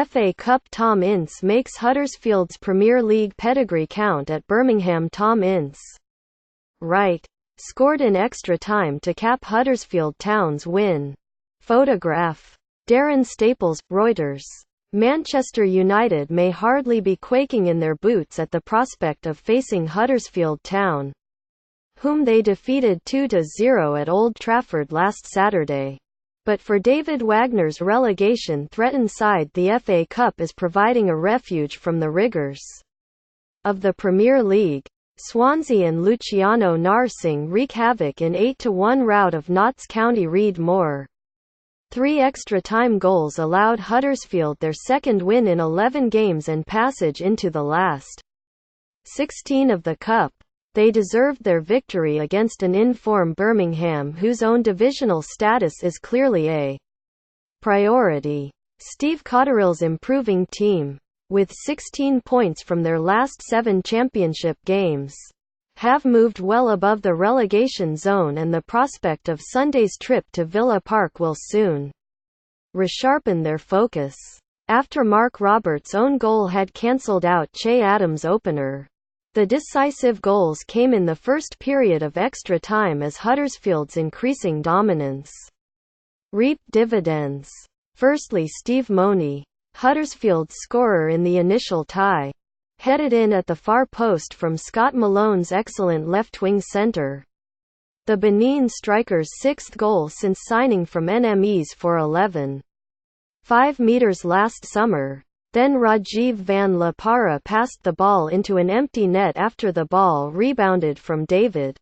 FA Cup. Tom Ince makes Huddersfields Premier League pedigree count at Birmingham. Tom Ince, right, scored in extra time to cap Huddersfield Town's win. Photograph. Darren Staples, Reuters. Manchester United may hardly be quaking in their boots at the prospect of facing Huddersfield Town, whom they defeated 2-0 at Old Trafford last Saturday. But for David Wagner's relegation-threatened side, the FA Cup is providing a refuge from the rigours of the Premier League. Swansea and Luciano Narsingh wreak havoc in 8-1 rout of Notts County. Read more. 3 extra-time goals allowed Huddersfield their second win in 11 games and passage into the last 16 of the Cup. They deserved their victory against an in-form Birmingham whose own divisional status is clearly a priority. Steve Cotterill's improving team, with 16 points from their last 7 championship games, have moved well above the relegation zone, and the prospect of Sunday's trip to Villa Park will soon resharpen their focus. After Mark Roberts' own goal had cancelled out Che Adams' opener, the decisive goals came in the first period of extra time as Huddersfield's increasing dominance reaped dividends. Firstly, Steve Money, Huddersfield's scorer in the initial tie, headed in at the far post from Scott Malone's excellent left-wing centre, the Benin striker's 6th goal since signing from NMEs for 11.5 metres last summer. Then Rajiv van La Parra passed the ball into an empty net after the ball rebounded from David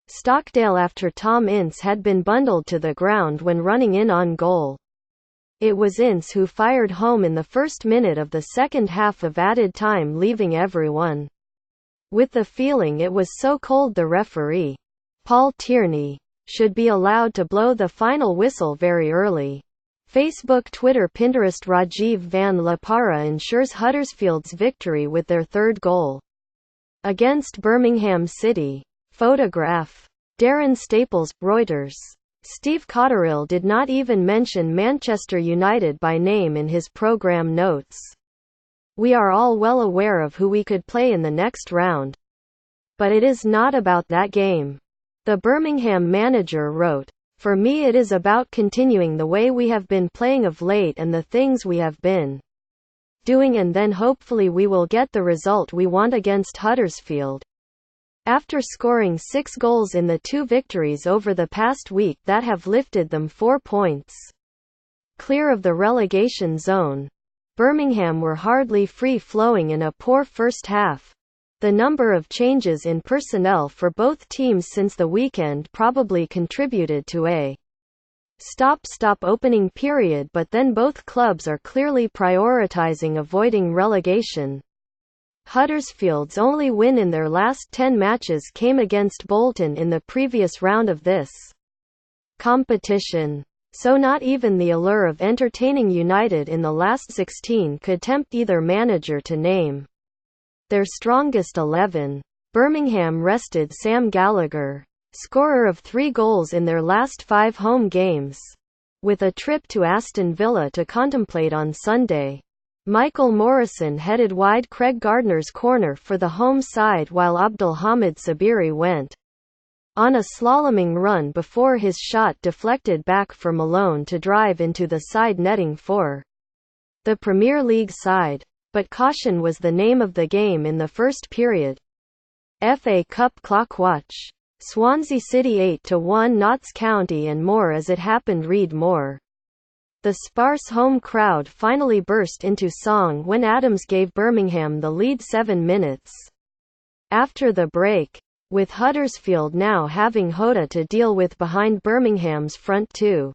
Stockdale after Tom Ince had been bundled to the ground when running in on goal. It was Ince who fired home in the first minute of the second half of added time, leaving everyone with the feeling it was so cold the referee, Paul Tierney, should be allowed to blow the final whistle very early. Facebook, Twitter, Pinterest. Rajiv van La Parra ensures Huddersfield's victory with their 3rd goal against Birmingham City. Photograph. Darren Staples, Reuters. Steve Cotterill did not even mention Manchester United by name in his programme notes. We are all well aware of who we could play in the next round, but it is not about that game, the Birmingham manager wrote. For me, it is about continuing the way we have been playing of late and the things we have been doing, and then hopefully we will get the result we want against Huddersfield. After scoring 6 goals in the 2 victories over the past week that have lifted them 4 points clear of the relegation zone, Birmingham were hardly free-flowing in a poor first half. The number of changes in personnel for both teams since the weekend probably contributed to a stop-stop opening period, but then both clubs are clearly prioritising avoiding relegation. Huddersfield's only win in their last 10 matches came against Bolton in the previous round of this competition, so not even the allure of entertaining United in the last 16 could tempt either manager to name their strongest 11. Birmingham rested Sam Gallagher, scorer of 3 goals in their last 5 home games, with a trip to Aston Villa to contemplate on Sunday. Michael Morrison headed wide Craig Gardner's corner for the home side, while Abdulhamid Sabiri went on a slaloming run before his shot deflected back for Malone to drive into the side netting for the Premier League side. But caution was the name of the game in the first period. FA Cup clock watch. Swansea City 8-1 Notts County and more as it happened. Read more. The sparse home crowd finally burst into song when Adams gave Birmingham the lead 7 minutes after the break, with Huddersfield now having Hoda to deal with behind Birmingham's front 2.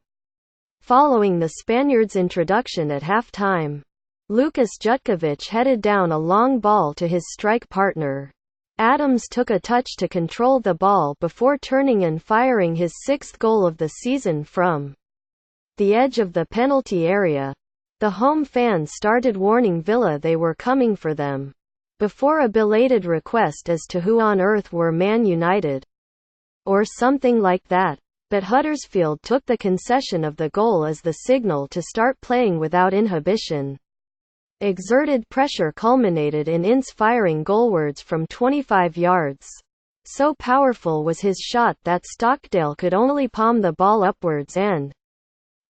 Following the Spaniards' introduction at half-time, Lukas Jutkovic headed down a long ball to his strike partner. Adams took a touch to control the ball before turning and firing his 6th goal of the season from the edge of the penalty area. The home fans started warning Villa they were coming for them, before a belated request as to who on earth were Man United, or something like that. but Huddersfield took the concession of the goal as the signal to start playing without inhibition. Exerted pressure culminated in Ince firing goalwards from 25 yards. So powerful was his shot that Stockdale could only palm the ball upwards and,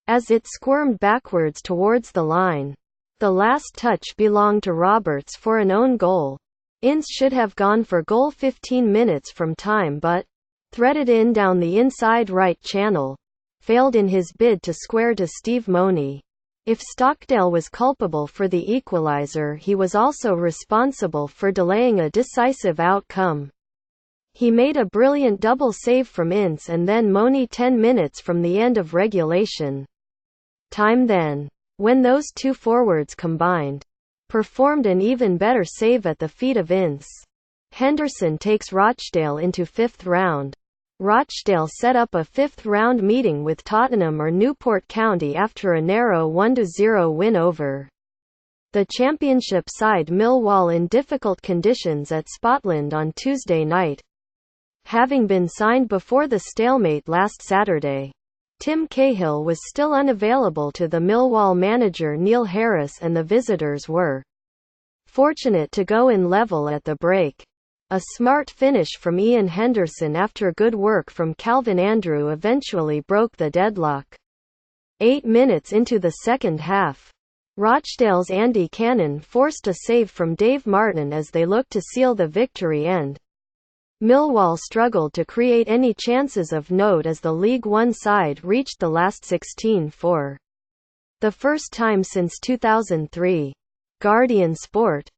as it squirmed backwards towards the line, the last touch belonged to Roberts for an own goal. Ince should have gone for goal 15 minutes from time but, threaded in down the inside right channel, failed in his bid to square to Steve Money. If Stockdale was culpable for the equaliser, he was also responsible for delaying a decisive outcome. He made a brilliant double save from Ince and then Money 10 minutes from the end of regulation time then. When those two forwards combined, performed an even better save at the feet of Ince. Henderson takes Rochdale into fifth round. Rochdale set up a fifth-round meeting with Tottenham or Newport County after a narrow 1-0 win over the Championship side Millwall in difficult conditions at Spotland on Tuesday night. Having been signed before the stalemate last Saturday, Tim Cahill was still unavailable to the Millwall manager Neil Harris, and the visitors were fortunate to go in level at the break. A smart finish from Ian Henderson after good work from Calvin Andrew eventually broke the deadlock. 8 minutes into the second half, Rochdale's Andy Cannon forced a save from Dave Martin as they looked to seal the victory, and Millwall struggled to create any chances of note as the League One side reached the last 16 for the first time since 2003. Guardian Sport.